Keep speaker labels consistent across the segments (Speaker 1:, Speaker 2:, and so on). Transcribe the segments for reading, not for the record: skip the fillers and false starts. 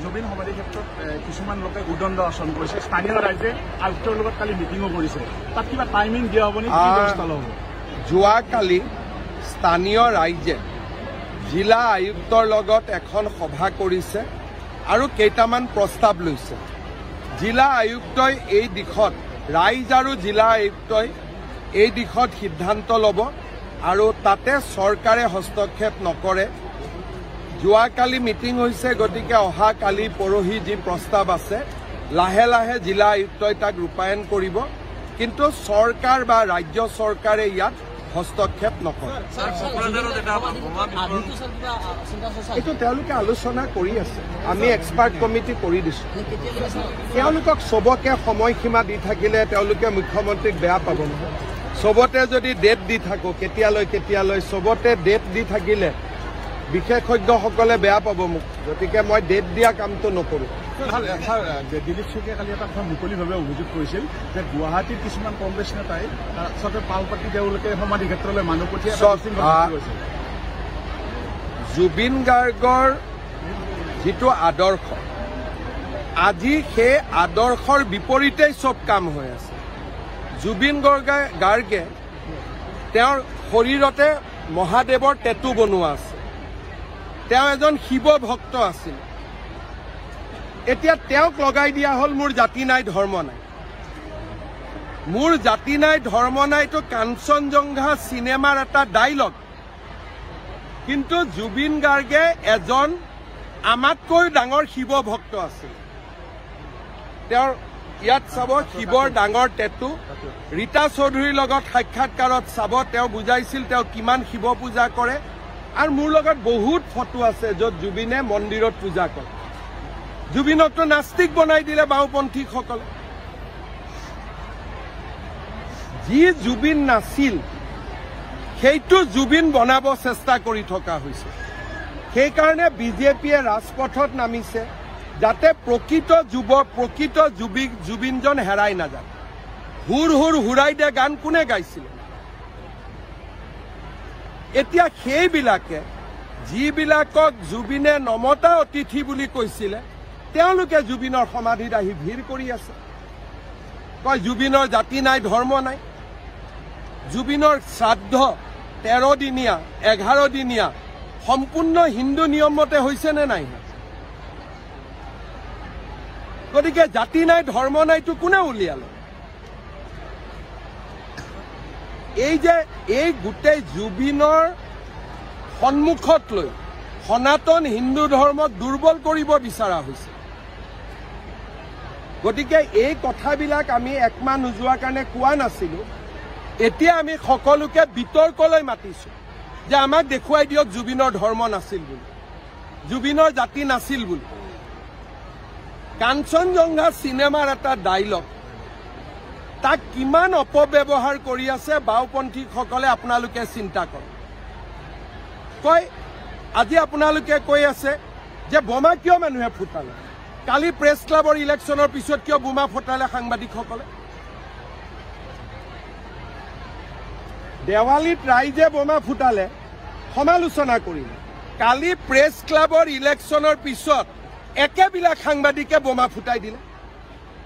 Speaker 1: জুবিন সমাধিৰ ক্ষেত্ৰত কিছুমান লোকে উদণ্ড আচৰণ কৰিছে। স্থানীয় ৰাইজে আয়ুক্তৰ লগত কালি মিটিঙো কৰিছে, তাত কিবা টাইমিং দিয়া হ'ব নেকি? কি ব্যৱস্থা ল'ব?
Speaker 2: যোৱাকালি স্থানীয় ৰাইজে জিলা আয়ুক্তৰ লগত এখন সভা কৰিছে আৰু কেইটামান প্ৰস্তাৱ লৈছে। জিলা আয়ুক্তই এই দিশত, ৰাইজ আৰু জিলা আয়ুক্তই এই দিশত সিদ্ধান্ত ল'ব আৰু তাতে চৰকাৰে হস্তক্ষেপ নকৰে। যোৱাকালি মিটিং হৈছে, গতিকে অহা কালি পৰহি যি প্ৰস্তাৱ আছে লাহে লাহে জিলা আয়ুক্তই তাক ৰূপায়ণ কৰিব, কিন্তু চৰকাৰ বা ৰাজ্য চৰকাৰে ইয়াত হস্তক্ষেপ নকৰে। এইটো তেওঁলোকে আলোচনা কৰি আছে, আমি এক্সপাৰ্ট কমিটি কৰি দিছো। তেওঁলোকক চবকে সময়সীমা দি থাকিলে তেওঁলোকে মুখ্যমন্ত্ৰীক বেয়া পাব নহয়। চবতে যদি ডেট দি থাকো, কেতিয়ালৈ চবতে ডেট দি থাকিলে বিশেষজ্ঞসকলে বেয়া পাব মোক, গতিকে মই ডেট দিয়া কামটো নকৰোঁ।
Speaker 1: দিলীপ শইকীয়াই কালি এটা কথা মুকলিভাৱে অভিযোগ কৰিছিল যে গুৱাহাটীৰ কিছুমান কংগ্ৰেছ নেতাই আচলতে পাল পাতি তেওঁলোকে সমাধি ক্ষেত্ৰলৈ মানুহ পঠিয়াই
Speaker 2: জুবিন গাৰ্গৰ যিটো আদৰ্শ, আজি সেই আদৰ্শৰ বিপৰীতেই চব কাম হৈ আছে। জুবিন গাৰ্গে তেওঁৰ শৰীৰতে মহাদেৱৰ টেটু বনোৱা আছে, তেওঁ এজন শিৱ ভক্ত আছিল। এতিয়া তেওঁক লগাই দিয়া হ'ল মোৰ জাতি নাই ধৰ্ম নাই। মোৰ জাতি নাই ধৰ্ম নাইটো কাঞ্চনজংঘা চিনেমাৰ এটা ডাইলগ, কিন্তু জুবিন গাৰ্গে এজন আমাতকৈ ডাঙৰ শিৱ ভক্ত আছিল। তেওঁৰ ইয়াত চাব শিৱৰ ডাঙৰ টেটু। ৰীতা চৌধুৰীৰ লগত সাক্ষাৎকাৰত চাব, তেওঁ বুজাইছিল তেওঁ কিমান শিৱ পূজা কৰে। আৰু মোৰ লগত বহুত ফটো আছে য'ত জুবিনে মন্দিৰত পূজা কৰে। জুবিনকতো নাস্তিক বনাই দিলে বাওঁপন্থীসকলে। যি জুবিন নাছিল সেইটো জুবিন বনাব চেষ্টা কৰি থকা হৈছে। সেইকাৰণে বিজেপিয়ে ৰাজপথত নামিছে, যাতে প্ৰকৃত জুবিনজন হেৰাই নাযায়। হুৰ হুৰ হুৰাই দে গান কোনে গাইছিল? এতিয়া সেইবিলাকে যিবিলাকক জুবিনে নমতা অতিথি বুলি কৈছিলে, তেওঁলোকে জুবিনৰ সমাধিত আহি ভিৰ কৰি আছে, কয় জুবিনৰ জাতি নাই ধৰ্ম নাই। জুবিনৰ শ্ৰাদ্ধ 13 দিনীয়া 11 দিনীয়া সম্পূৰ্ণ হিন্দু নিয়মমতে হৈছে নে নাই? গতিকে জাতি নাই ধৰ্ম নাইটো কোনে উলিয়ালে? এই গোটেই জুবিনৰ সন্মুখত লৈ সনাতন হিন্দু ধৰ্মক দুৰ্বল কৰিব বিচৰা হৈছে। গতিকে এই কথাবিলাক আমি একমাহ নোযোৱাৰ কাৰণে কোৱা নাছিলো। এতিয়া আমি সকলোকে বিতৰ্কলৈ মাতিছো যে আমাক দেখুৱাই দিয়ক জুবিনৰ ধৰ্ম নাছিল বুলি, জুবিনৰ জাতি নাছিল বুলি। কাঞ্চনজংঘা চিনেমাৰ এটা ডাইলগ, তাক কিমান অপব্যৱহাৰ কৰি আছে বাওঁপন্থীসকলে আপোনালোকে চিন্তা কৰক। কয় আজি আপোনালোকে কৈ আছে যে বোমা কিয় মানুহে ফুটালে? কালি প্ৰেছ ক্লাবৰ ইলেকশ্যনৰ পিছত কিয় বোমা ফুটালে সাংবাদিকসকলে? দেৱালীত ৰাইজে বোমা ফুটালে, সমালোচনা কৰিলে। কালি প্ৰেছ ক্লাবৰ ইলেকশ্যনৰ পিছত একেবিলাক সাংবাদিকে বোমা ফুটাই দিলে।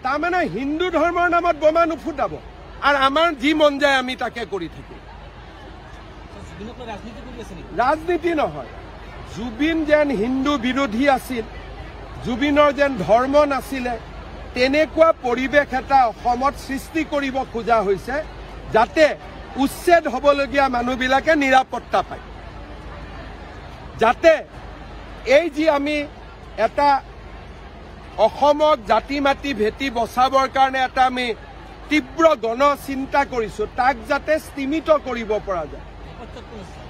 Speaker 2: তাৰমানে হিন্দু ধৰ্মৰ নামত বোমা নুফুটাব আৰু আমাৰ যি মন যায় আমি তাকে কৰি থাকিম। ৰাজনীতি নহয়, জুবিন যেন হিন্দু বিৰোধী আছিল, জুবিনৰ যেন ধৰ্ম নাছিলে, তেনেকুৱা পৰিৱেশ এটা অসমত সৃষ্টি কৰিব খোজা হৈছে, যাতে উচ্ছেদ হ'বলগীয়া মানুহবিলাকে নিৰাপত্তা পায়, যাতে এই যি আমি এটা অসমক জাতি মাতি ভেটি বচাবৰ কাৰণে এটা আমি তীব্ৰ গণ চিন্তা কৰিছো, তাক যাতে স্তীমিত কৰিব পৰা যায়।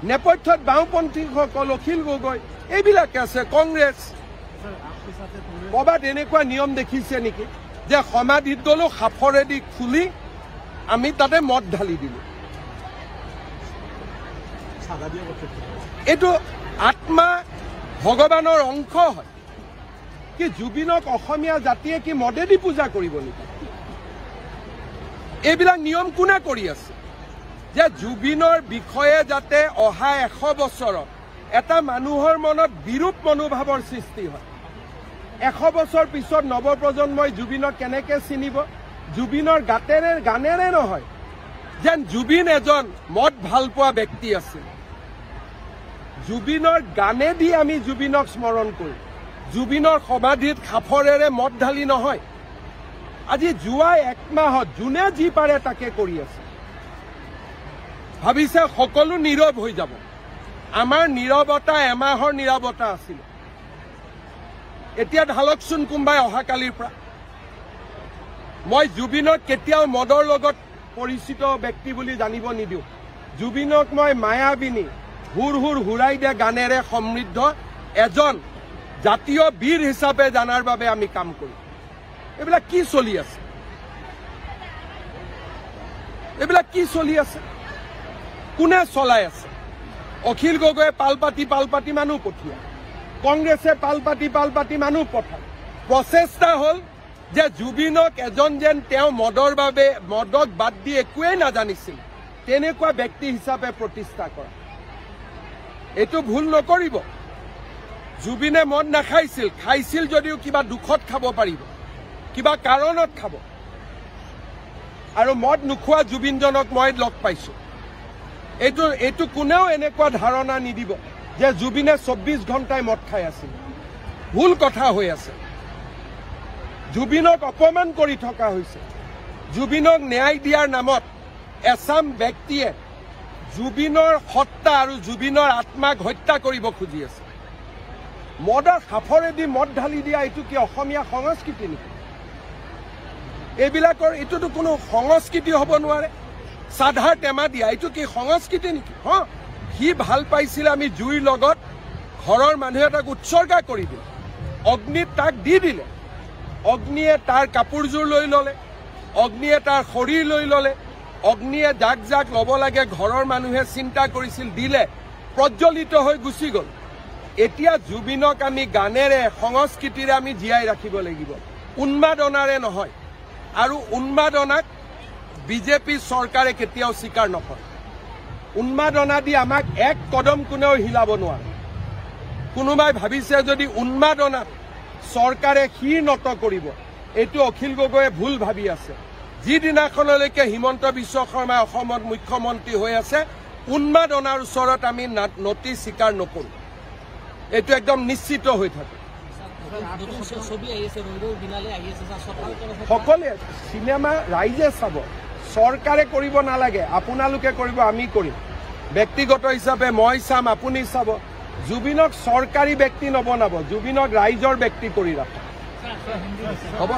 Speaker 2: নেপথ্যত বাওঁপন্থীসকল, অখিল গগৈ এইবিলাকে আছে, কংগ্ৰেছ। ক'ৰবাত এনেকুৱা নিয়ম দেখিছে নেকি যে সমাধিত গ'লো সাফৰেদি খুলি আমি তাতে মদ ঢালি দিলো? এইটো আত্মা ভগৱানৰ অংশ হয়। কি জুবিনক অসমীয়া জাতিয়ে কি মদেদি পূজা কৰিব নেকি? এইবিলাক নিয়ম কোনে কৰি আছে? যে জুবিনৰ বিষয়ে যাতে অহা 100 বছৰত এটা মানুহৰ মনত বিৰূপ মনোভাৱৰ সৃষ্টি হয়, 100 বছৰ পিছত নৱপ্ৰজন্মই জুবিনক কেনেকৈ চিনিব? জুবিনৰ গানেৰে নহয়, যেন জুবিন এজন মদ ভাল পোৱা ব্যক্তি আছিল। জুবিনৰ গানেদি আমি জুবিনক স্মৰণ কৰোঁ। জুবিনৰ সমাধিত সাফৰেৰে মদ ঢালি নহয়। আজি যোৱা 1 মাহত যোনে যি পাৰে তাকে কৰি আছে। ভাবিছে সকলো নীৰৱ হৈ যাব। আমাৰ নীৰৱতা এমাহৰ নীৰৱতা আছিল। এতিয়া ঢালকচোন কোনোবাই অহাকালিৰ পৰা। মই জুবিনক কেতিয়াও মদৰ লগত পৰিচিত ব্যক্তি বুলি জানিব নিদিওঁ। জুবিনক মই মায়াবিনী হুৰ হুৰ হুৰাই দিয়া গানেৰে সমৃদ্ধ এজন জাতীয় বীৰ হিচাপে জানাৰ বাবে আমি কাম কৰোঁ। এইবিলাক কি চলি আছে? এইবিলাক কি চলি আছে? কোনে চলাই আছে? অখিল গগৈয়ে পাল পাতি মানুহ পঠিয়ায়। কংগ্ৰেছে পাল পাতি মানুহ পঠায়। প্ৰচেষ্টা হ'ল যে জুবিনক এজন যেন তেওঁ মদক বাদ দি একোৱেই নাজানিছিল তেনেকুৱা ব্যক্তি হিচাপে প্ৰতিষ্ঠা কৰা। এইটো ভুল নকৰিব। জুবিনে মদ নাখাইছিল, খাইছিল যদিও কিবা দুখত খাব পাৰিব, কিবা কাৰণত খাব। আৰু মদ নোখোৱা জুবিনজনক মই লগ পাইছোঁ। এইটো কোনেও এনেকুৱা ধাৰণা নিদিব যে জুবিনে 24 ঘণ্টাই মদ খাই আছিল। ভুল কথা হৈ আছে। জুবিনক অপমান কৰি থকা হৈছে। জুবিনক ন্যায় দিয়াৰ নামত এচাম ব্যক্তিয়ে জুবিনৰ সত্তা আৰু জুবিনৰ আত্মাক হত্যা কৰিব খুজি আছে। মদৰ সাফৰেদি মদ ঢালি দিয়া এইটো কি অসমীয়া সংস্কৃতি নেকি? এইবিলাকৰ এইটোতো কোনো সংস্কৃতি হ'ব নোৱাৰে। চাধাৰ টেমা দিয়া এইটো কি সংস্কৃতি নেকি? সি ভাল পাইছিল, আমি জুইৰ লগত ঘৰৰ মানুহে তাক উৎসৰ্গা কৰি দিলে, অগ্নিত তাক দি দিলে। অগ্নিয়ে তাৰ কাপোৰযোৰ লৈ ল'লে, অগ্নিয়ে তাৰ শৰীৰ লৈ ল'লে, অগ্নিয়ে যাক ল'ব লাগে ঘৰৰ মানুহে চিন্তা কৰিছিল, দিলে, প্ৰজ্বলিত হৈ গুচি গ'ল। এতিয়া জুবিনক আমি গানেৰে সংস্কৃতিৰে আমি জীয়াই ৰাখিব লাগিব, উন্মাদনাৰে নহয়। আৰু উন্মাদনাক বিজেপি চৰকাৰে কেতিয়াও স্বীকাৰ নকৰে। উন্মাদনা দি আমাক এক কদম কোনেও হিলাব নোৱাৰে। কোনোবাই ভাবিছে যদি উন্মাদনাত চৰকাৰে শিৰ নত কৰিব, এইটো অখিল গগৈয়ে ভুল ভাবি আছে। যিদিনাখনলৈকে হিমন্ত বিশ্ব শৰ্মাই অসমত মুখ্যমন্ত্ৰী হৈ আছে, উন্মাদনাৰ ওচৰত আমি নতি স্বীকাৰ নকৰোঁ। এইটো একদম নিশ্চিত হৈ থাকে। সকলোৱে চিনেমা ৰাইজে চাব, চৰকাৰে কৰিব নালাগে। আপোনালোকে কৰিব, আমি কৰিম। ব্যক্তিগত হিচাপে মই চাম, আপুনি চাব। জুবিনক চৰকাৰী ব্যক্তি নবনাব, জুবিনক ৰাইজৰ ব্যক্তি কৰি ৰাখক। হ'ব।